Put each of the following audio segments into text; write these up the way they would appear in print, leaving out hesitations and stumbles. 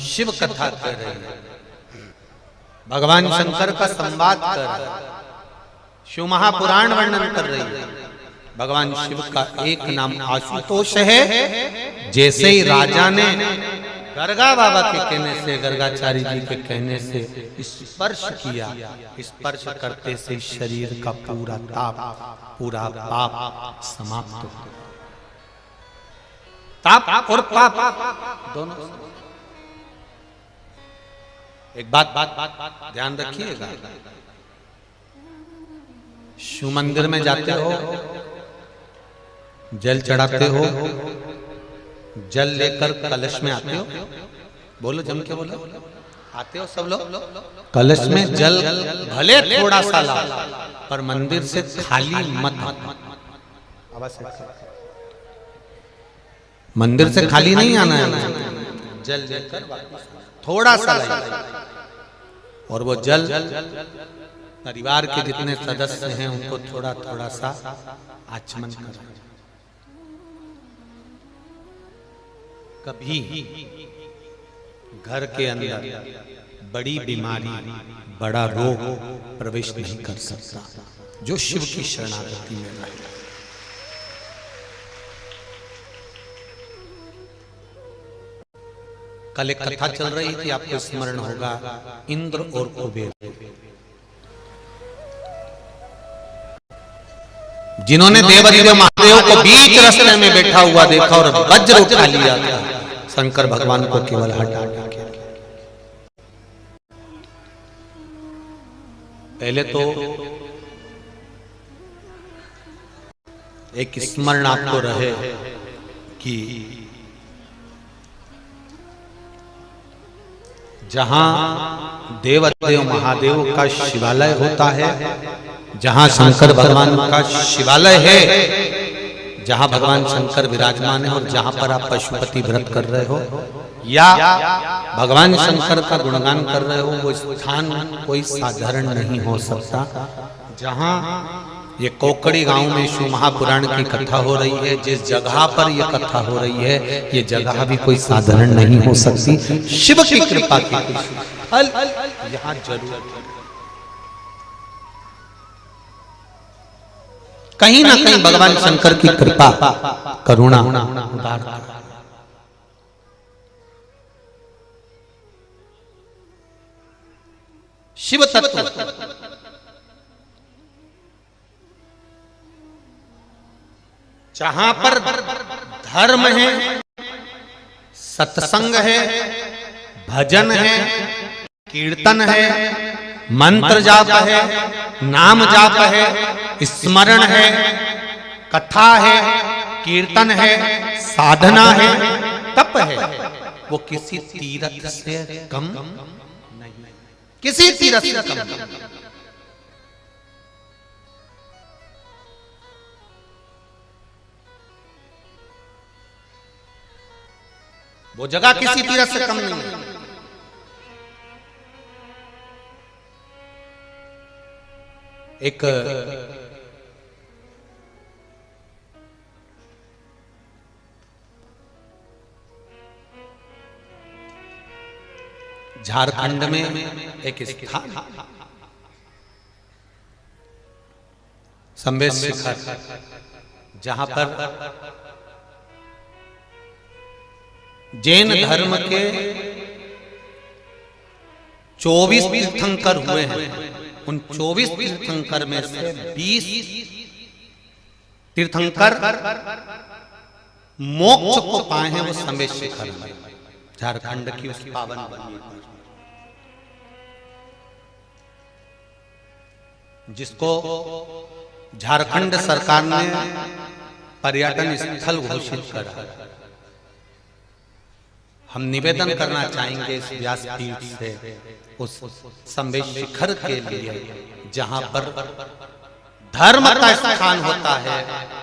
शिव कथा कर रही है, भगवान शंकर का संवाद कर रही है, शिव महापुराण वर्णन कर रही है। भगवान शिव का एक नाम आशुतोष है। जैसे ही राजा ने गर्गा बाबा के कहने से, गर्गाचारी जी के कहने से स्पर्श किया, स्पर्श करते से शरीर का पूरा ताप, पूरा पाप समाप्त हो गया। ताप और पाप दोनों। एक बात ध्यान रखिएगा, शिव मंदिर में जाते हो, जल चढ़ाते हो, जल लेकर कलश में आते हो, बोलो जम के बोलो, आते हो सब लोग। कलश में जल भले थोड़ा सा ला, पर मंदिर से खाली मत। मंदिर से खाली नहीं आना है, जल लेकर थोड़ा सा लाइए। और वो जल परिवार के जितने सदस्य हैं उनको थोड़ा थोड़ा सा आचमन करें। कभी घर के अंदर बड़ी बीमारी, बड़ा रोग प्रवेश नहीं कर सकता जो शिव की शरणागति में रहे। कल एक कथा चल रही थी, आपको स्मरण होगा, इंद्र और कुबेर, जिन्होंने देवदेव महादेव को बीच रास्ते में बैठा हुआ देखा और वज्र उठा लिया था, शंकर भगवान को केवल हटा के। पहले तो एक स्मरण आपको रहे कि जहां देवदेव महादेव का शिवालय होता है, जहां शंकर भगवान का शिवालय है, जहां भगवान शंकर विराजमान है, और जहां पर आप पशुपति व्रत कर रहे हो या भगवान शंकर का गुणगान कर रहे हो, वो स्थान कोई साधारण नहीं हो सकता। जहां ये कोकड़ी गांव में शिव महापुराण की कथा हो रही है, जिस जगह पर ये कथा हो रही है, ये जगह भी कोई साधारण नहीं हो सकती। शिव की कृपा की फल यहाँ जरूर कहीं ना कहीं भगवान शंकर की कृपा, करुणा उदारता। शिव तत्व जहां पर धर्म है, सत्संग है, भजन है, कीर्तन है, मंत्र जाप है, नाम जाप है, स्मरण है, कथा है, कीर्तन है, साधना है, तप है, वो किसी तीर्थ से कम नहीं, किसी तीर्थ से कम नहीं। वो जगह किसी तीर्थ से कम नहीं है। एक झारखंड में एक स्थान संवेद शिखर, जहां पर जैन धर्म के 24 तीर्थंकर हुए हैं। उन 24 तीर्थंकर में से 20 तीर्थंकर मोक्ष को पाए हैं, वो संवेद शिखर में, झारखंड की उस पावन भूमि पर, जिसको झारखंड सरकार ने पर्यटन स्थल घोषित करा। हम निवेदन करना चाहेंगे इस व्यासपीठ से उस संवेद शिखर के लिए, जहां पर धर्म का स्थान होता है,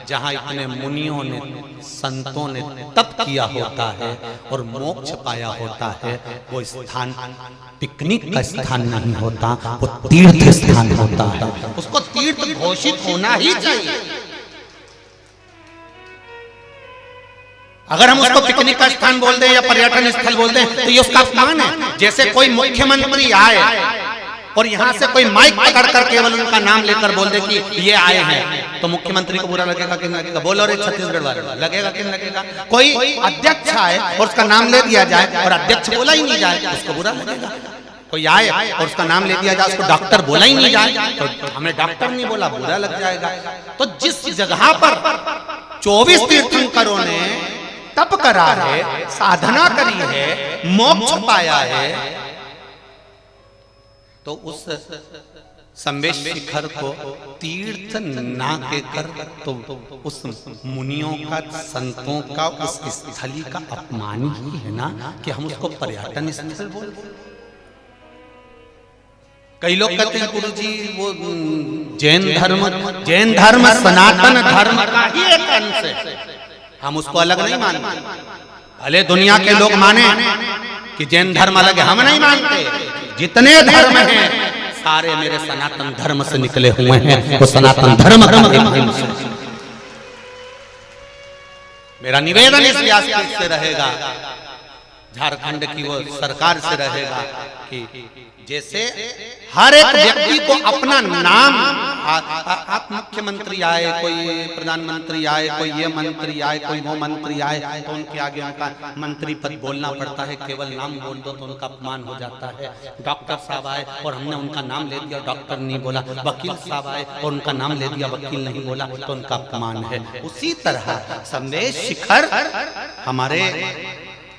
जहां इतने मुनियों ने, संतों ने तप किया होता है और मोक्ष पाया होता है, वो स्थान पिकनिक का स्थान नहीं होता, वो तीर्थ स्थान होता है। उसको तीर्थ घोषित होना ही चाहिए। अगर हम उसको पिकनिक का स्थान बोल दें या पर्यटन स्थल बोल दें तो ये उसका अपमान है। जैसे कोई मुख्यमंत्री आए और यहाँ से कोई माइक पकड़ कर केवल उनका नाम लेकर बोल दे कि ये आए हैं, तो मुख्यमंत्री को बुरा लगेगा कि नहीं लगेगा? बोलो रे छत्तीसगढ़ वाले, लगेगा कि नहीं लगेगा? कोई अध्यक्ष आए और उसका नाम ले दिया जाए और अध्यक्ष बोला ही नहीं जाए, उसको बुरा लगेगा। कोई आए और उसका नाम ले दिया जाए, उसको डॉक्टर बोला ही नहीं जाए, तो हमें डॉक्टर नहीं बोला, बुरा लग जाएगा। तो जिस जगह पर 24 तीर्थंकरों ने तप करा है, साधना करी है, मोक्ष पाया है, तो उस संवेश शिखर को तीर्थ ना कहकर तो उस मुनियों का, संतों का, उस स्थली का अपमान ही है ना कि हम उसको पर्यटन स्थल बोलते हैं। कई लोग कहते हैं गुरु जी वो जैन धर्म सनातन धर्म का ही एक अंश है, हम उसको अलग नहीं मानते। भले दुनिया के लोग माने कि जैन धर्म अलग है, हम नहीं मानते। जितने धर्म हैं सारे मेरे सनातन धर्म से निकले हुए हैं, वो सनातन धर्म का एक अंश है। मेरा निवेदन इस व्यासपीठ से रहेगा, झारखंड की वो सरकार से रहेगा कि जैसे हर एक व्यक्ति को अपना नाम, आप मुख्यमंत्री आए, कोई प्रधानमंत्री आए, कोई ये मंत्री आए, कोई वो मंत्री आए, तो उनके आगे उनका मंत्री पद बोलना पड़ता है, केवल नाम बोल दो तो उनका अपमान हो जाता है। डॉक्टर साहब आए और हमने उनका नाम ले दिया, डॉक्टर नहीं बोला। वकील साहब आए और उनका नाम ले दिया, वकील नहीं बोला, तो उनका अपमान है। उसी तरह संदेश शिखर हमारे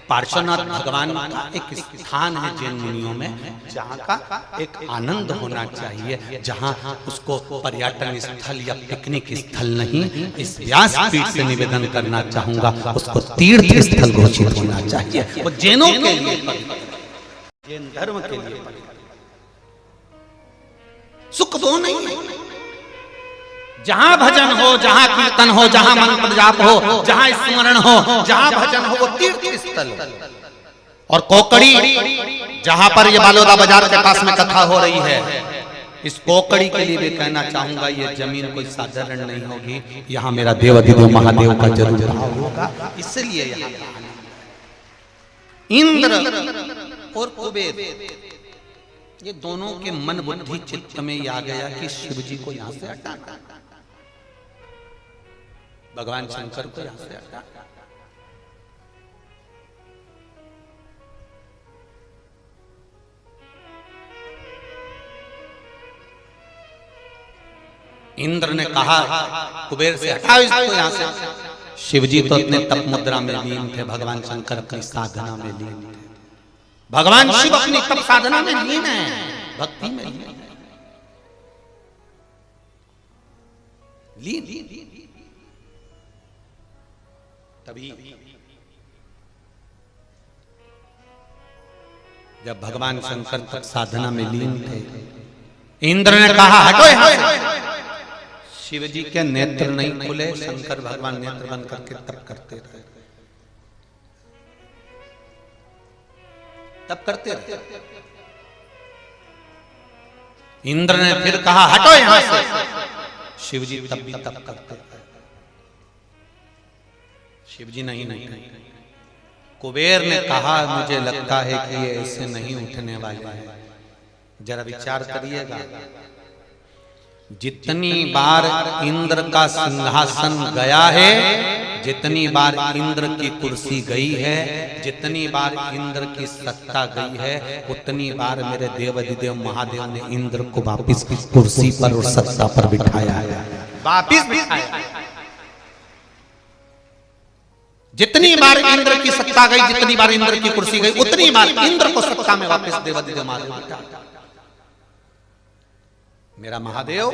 पार्श्वनाथ भगवान का एक स्थान है जैन मुनियों में, जहाँ का एक आनंद होना चाहिए, जहाँ उसको पर्यटन स्थल या पिकनिक स्थल नहीं, इस व्यासपीठ से निवेदन करना चाहूंगा, उसको तीर्थ स्थल घोषित होना चाहिए। वो जैनों के लिए, जैन धर्म के लिए सुख दो नहीं, जहां भजन हो, जहां कीर्तन हो, जहां मंत्र जाप हो, जहां स्मरण हो, जहां भजन हो, वो तीर्थ स्थल। और कोकड़ी जहां पर ये बालोदा बाजार के पास में कथा हो रही है, इस कोकड़ी के लिए भी कहना चाहूंगा, ये जमीन कोई साधारण नहीं होगी, यहाँ मेरा देवाधिदेव महादेव का जरूर होगा। इसलिए यहाँ इंद्र और कुबेर, ये दोनों के मन बुद्धि चित्त में आ गया कि शिव जी को यहां से हटाना, भगवान शंकर को यहां से हटाना। इंद्र ने कहा कुबेर से हटाओ इसको यहां से। शिवजी तो अपने तप मुद्रा में लीन थे, भगवान शंकर अपनी साधना में लीन थे। भगवान शिव अपनी तप साधना में लीन है, भक्ति में लीन है, लीन। तभी जब भगवान शंकर तक साधना में लीन थे, इंद्र ने कहा हटो यहां से। शिव जी के नेत्र नहीं खुले, शंकर भगवान नेत्र बंद करके तप करते रहे, तप करते रहे। इंद्र ने फिर कहा हटो यहां से, शिव जी तब भी तप करते रहे। शिव जी नहीं। कुबेर ने कहा मुझे लगता है कि ये ऐसे नहीं उठने वाले हैं, जरा विचार करिएगा। जितनी बार इंद्र का सिंहासन गया है, जितनी बार इंद्र की कुर्सी गई है, जितनी बार इंद्र की सत्ता गई है, उतनी बार मेरे देवाधिदेव महादेव ने इंद्र को वापिस कुर्सी पर और सत्ता पर बिठाया है, वापिस बिठाया। जितनी बार इंद्र की सत्ता गई, जितनी बार इंद्र की कुर्सी गई, उतनी बार इंद्र को सत्ता में वापस देवाधिदेव महादेव बिठाया। मेरा महादेव,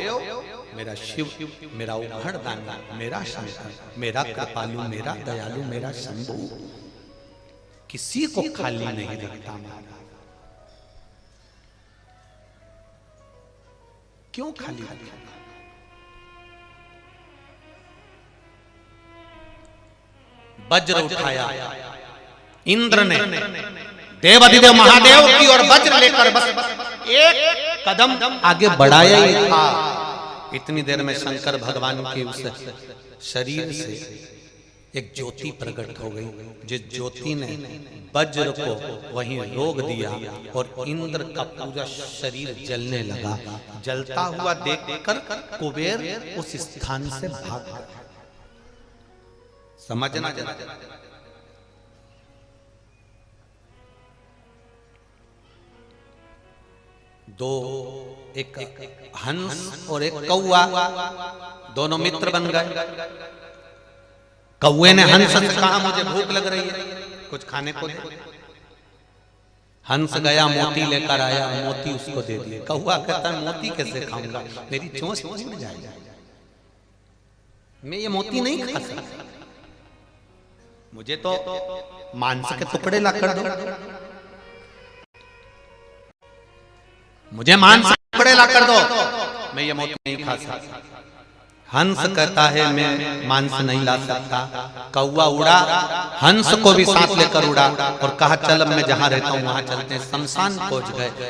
मेरा शिव, मेरा उघड़दानी, मेरा शंकर, मेरा कृपालु, मेरा दयालु, मेरा शंभु किसी को खाली नहीं रखता। क्यों खाली रखता? वज्र उठाया इंद्र ने, देवाधिदेव महादेव की ओर वज्र लेकर बस एक कदम आगे बढ़ाया ही था। इतनी देर में शंकर भगवान के उस शरीर से एक ज्योति प्रकट हो गई, जिस ज्योति ने वज्र को वहीं रोक दिया और इंद्र का पूरा शरीर जलने लगा। जलता हुआ देखकर कुबेर उस स्थान से भाग गया। समझना जरा, दो एक हंस और एक कौआ, दोनों मित्र बन गए। कौए ने हंस से कहा मुझे भूख लग रही है, कुछ खाने को दे। हंस गया मोती लेकर आया, मोती उसको दे दिए। कौआ कहता है मोती कैसे खाऊंगा, मेरी चोंच टूट जाएगी, मैं ये मोती नहीं खा सकता, मुझे तो मांस के टुकड़े ला कर दो, मुझे मांस के टुकड़े ला कर दो, मैं ये मोती नहीं खा सकता। हंस कहता है मैं मांस नहीं ला सकता। कौआ उड़ा, हंस को भी साथ लेकर उड़ा और कहा चल अब मैं जहां रहता हूं वहां चलते हैं। शमशान पहुंच गए,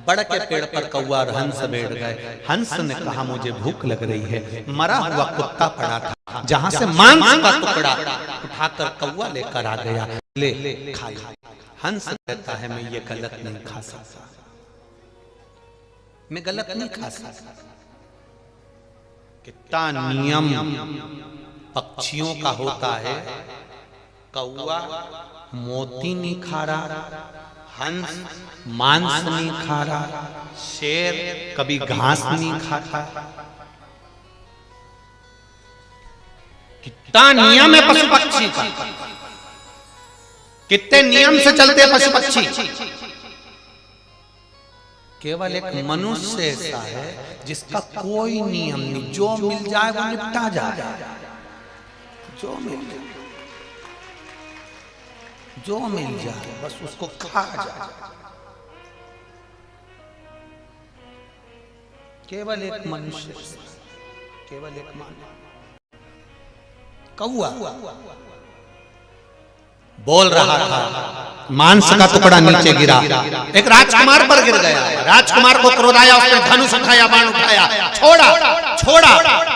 बड़ के पेड़ पर कौआ और हंस बैठ गए। हंस ने कहा मुझे भूख लग रही है, मरा हुआ कुत्ता पड़ा था, जहां से मांस का टुकड़ा उठाकर कौआ लेकर आ गया, ले खा। हंस कहता है मैं ये गलत नहीं खा सकता, मैं गलत नहीं खा सकता। कितना नियम पक्षियों का होता है। कौआ मोती नहीं खा रहा, हंस मांस नहीं खा रहा, शेर कभी घास नहीं खाता। कितना नियम है पशु पक्षी का, कितने नियम से चलते पशु पक्षी। केवल एक मनुष्य ऐसा है जिसका कोई नियम नहीं, जो मिल जाए वो निपटा जाए, जो मिल जाए, जो मिल जाए बस उसको खा जाए। केवल एक मनुष्य, केवल एक कौआ बोल रहा था, मांस का टुकड़ा नीचे गिरा, एक राजकुमार पर गिर गया। राजकुमार को क्रोध आया, उसने धनुष उठाया, बाण उठाया, छोड़ा छोड़ा,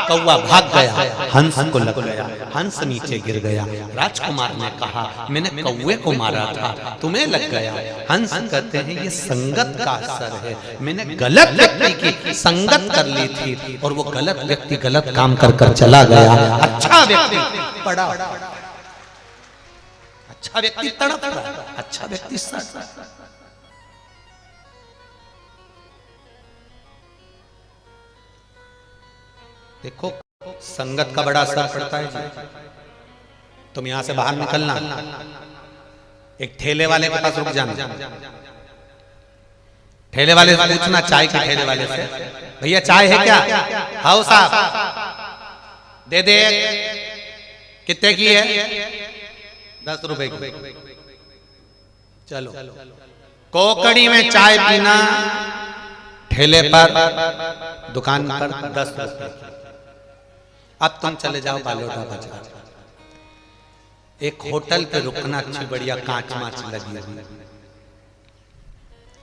कौआ भाग गया, हंस को लग गया, हंस नीचे गिर गया। राजकुमार ने कहा मैंने कौवे को मारा था, तुम्हें लग गया। हंस कहते हैं ये संगत का असर है, मैंने गलत व्यक्ति की संगत कर ली थी और वो गलत व्यक्ति गलत काम कर चला गया। अच्छा व्यक्ति पड़ा, अच्छा व्यक्ति तड़प रहा, अच्छा व्यक्ति सड़ रहा। देखो संगत का बड़ा असर पड़ता है जी। तुम यहां से बाहर निकलना, एक ठेले वाले के पास रुक जाना, ठेले वाले से पूछना, चाय के ठेले वाले से, भैया चाय है क्या? हाँ साहब दे दे। कितने की है? 10 रुपए की। चलो कोकड़ी में चाय पीना, ठेले पर दुकान पर 10 रुपए। अब तुम चले जाओ बालोटा बाजार, एक होटल पे रुकना, अच्छी बढ़िया कांच माच लगी हुई,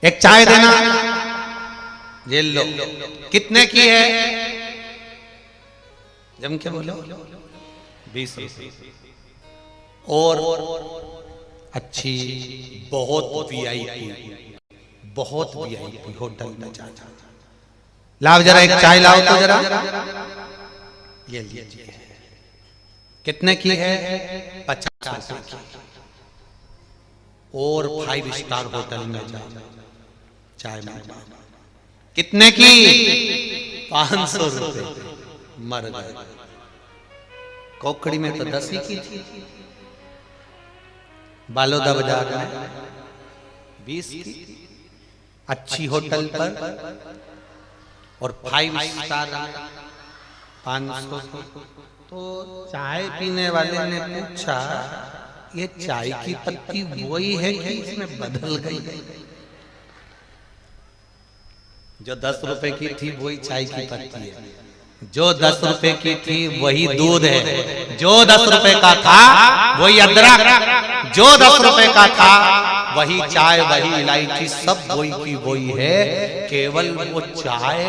एक चाय देना, ये लो। कितने की है? जम के बोलो 20 रुपए। और अच्छी बहुत वीआईपी, बहुत वीआईपी होटल में जा। लाओ जरा एक चाय लाओ तो जरा, ये लीजिए। कितने की है? 50 रुपए की। और 5 स्टार होटल में जाओ, चाय मंगवाओ। कितने की? 500 रुपए। मर गए। कोकड़ी में तो 10 ही की थी, बालोदा बाजार में 20 की। अच्छी होटल पर और 5 स्टार 500। तो चाय पीने वाले ने पूछा ये चाय की पत्ती वही है कि इसमें बदल गई? जो 10 रुपए की थी वही चाय की पत्ती है। जो 10 रुपए की थी वही दूध है, जो 10 रुपए का था वही अदरक, जो 10 रुपए का था वही चाय, वही इलायची, सब वही की वही है। केवल वो चाय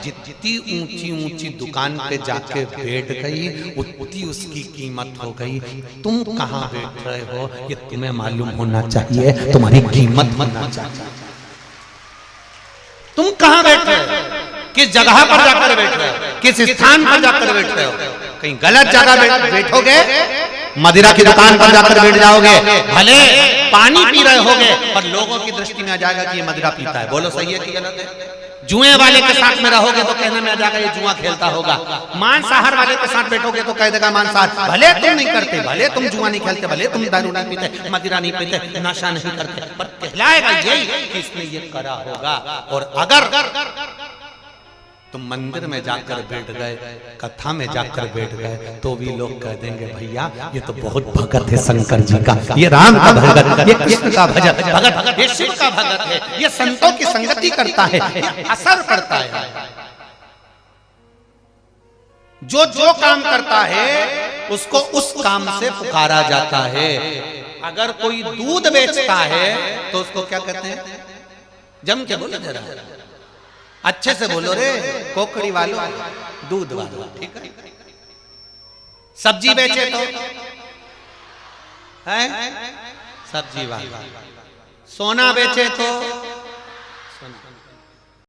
जितनी ऊंची ऊंची दुकान पे जाके बैठ गई उतनी उसकी कीमत हो गई। तुम कहाँ बैठ रहे हो ये तुम्हें मालूम होना चाहिए, तुम्हारी कीमत होना चाहिए। तुम कहाँ बैठ रहे हो, किस जगह पर जाकर बैठ रहे हो, किस स्थान पर जाकर बैठ रहे हो। कहीं गलत जगह बैठोगे, मदिरा की दुकान पर जाकर बैठ जाओगे, भले पानी पी रहे होगे पर लोगों की दृष्टि में आ जाएगा कि ये मदिरा पीता है। बोलो सही है कि गलत है। जुए वाले के साथ में रहोगे तो कहने में आ जाएगा ये जुआ खेलता होगा। मांसाहार वाले के साथ बैठोगे तो कह देगा मांसाहार। भले तुम नहीं करते, भले तुम जुआ नहीं खेलते, भले तुम दारू नहीं पीते, मदिरा नहीं पीते, नशा नहीं करते, पर कहलाएगा यही कि इसने ये करा होगा। और अगर तुम मंदिर में जाकर बैठ गए, कथा में जाकर बैठ गए, तो भी लोग कह देंगे भैया ये तो बहुत भगत है शंकर जी का, ये राम का भगत, ये कृष्ण का भगत, ये शिव का भगत है, ये संतों की संगति करता है, ये असर पड़ता है। जो जो काम करता है उसको उस काम से पुकारा जाता है। अगर कोई दूध बेचता है तो उसको क्या कहते हैं, जम के बोलो जरा, अच्छे से बोलो रे, कोकड़ी वालों, दूध वालों, ठीक है। सब्जी बेचे तो है सब्जी वाला, सोना बेचे तो